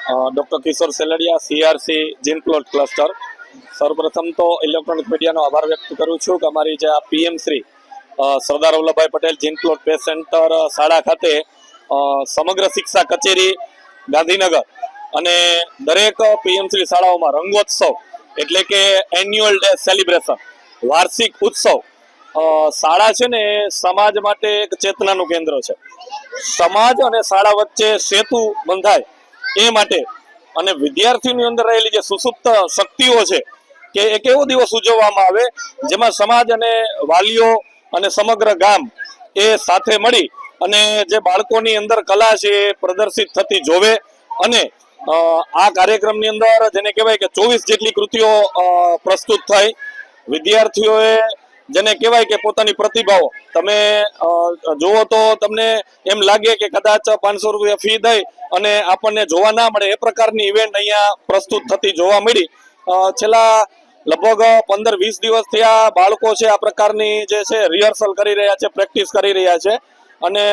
Doctor કિશોર Seldiya, CRC જીન plot cluster. સર્વપ્રથમ તો electronic મીડિયાનો આભાર વ્યક્ત કરું છું કે અમારી જે આ PM શ્રી સરદાર વલ્લભભાઈ પટેલ જીન પ્લોટ પેસ્ટ સેન્ટર શાળા ખાતે સમગ્ર શિક્ષા કચેરી ગાંધીનગર અને દરેક PM શ્રી શાળાઓમાં રંગોત્સવ એટલે કે એન્યુઅલ ડે સેલિબ્રેશન, વાર્ષિક ઉત્સવ. શાળા છે ને એ સમાજ માટે એક ચેતનાનું કેન્દ્ર છે. સમાજ અને શાળા વચ્ચે સેતુ બંધાય એ માટે અને વિદ્યાર્થીઓની અંદર રહેલી જે સુસુપ્ત શક્તિઓ છે કે એક એવો દિવસ ઉજવવામાં આવે જેમાં સમાજ અને વાલીઓ અને સમગ્ર ગામ એ સાથે મળી અને જે બાળકોની અંદર કલા છે એ પ્રદર્શિત થતી જોવે. અને આ કાર્યક્રમની અંદર જેને કહેવાય કે 24 જેટલી કૃતિઓ પ્રસ્તુત થઈ. વિદ્યાર્થીઓએ જેને કહેવાય કે પોતાની પ્રતિભાઓ તમે જુઓ તો તમને એમ લાગે કે કદાચ 500 રૂપિયા ફી દઈ અને આપણને જોવા ના મળે એ પ્રકારની ઇવેન્ટ અહીંયા પ્રસ્તુત થતી જોવા મળી. છેલ્લા લગભગ 15-20 દિવસથી આ બાળકો છે આ પ્રકારની જે છે રિહર્સલ કરી રહ્યા છે, પ્રેક્ટિસ કરી રહ્યા છે. અને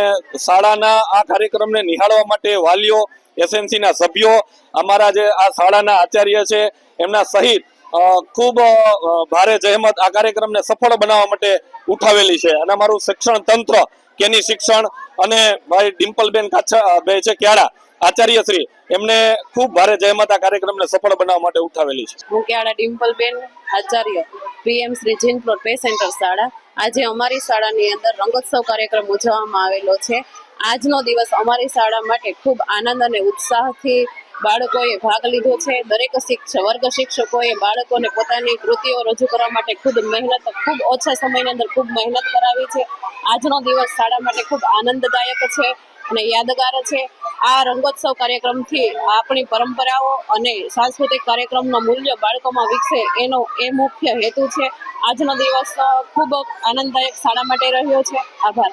શાળાના આ કાર્યક્રમને નિહાળવા માટે વાલીઓ, SMCના સભ્યો, અમારા જે આ શાળાના આચાર્ય છે એમના સહિત ખૂબ ભારે જહેમત આ કાર્યક્રમને સફળ બનાવવા માટે ઉઠાવેલી છે. અને અમારું શિક્ષણ તંત્ર, કેની શિક્ષણ અને ભાઈ ડિમ્પલબેન ભાઈ છે ક્યાડા આચાર્ય શ્રી, એમને ખૂબ ભારે જહેમત આ કાર્યક્રમને સફળ બનાવવા માટે ઉઠાવેલી છે. હું ક્યાડા ડિમ્પલબેન આચાર્ય, PM શ્રી જીન પ્લોટ પેસ્ટ સેન્ટર શાળા. આજે અમારી શાળાની અંદર રંગોત્સવ કાર્યક્રમ ઉજવવામાં આવેલો છે. આજનો દિવસ અમારી શાળા માટે ખૂબ આનંદ અને ઉત્સાહથી બાળકોએ ભાગ લીધો છે. દરેક વર્ગ શિક્ષકોએ બાળકોને પોતાની કૃતિઓ રજૂ કરવા માટે ખૂબ ઓછા સમયની અંદર ખૂબ મહેનત કરાવી છે. આજનો દિવસ શાળા માટે ખૂબ આનંદદાયક છે અને યાદગાર છે. આ રંગોત્સવ કાર્યક્રમથી આપણી પરંપરાઓ અને સાંસ્કૃતિક કાર્યક્રમનું મૂલ્ય બાળકોમાં વિકસે એનો એ મુખ્ય હેતુ છે. આજનો દિવસ ખૂબ આનંદદાયક શાળા માટે રહ્યો છે. આભાર.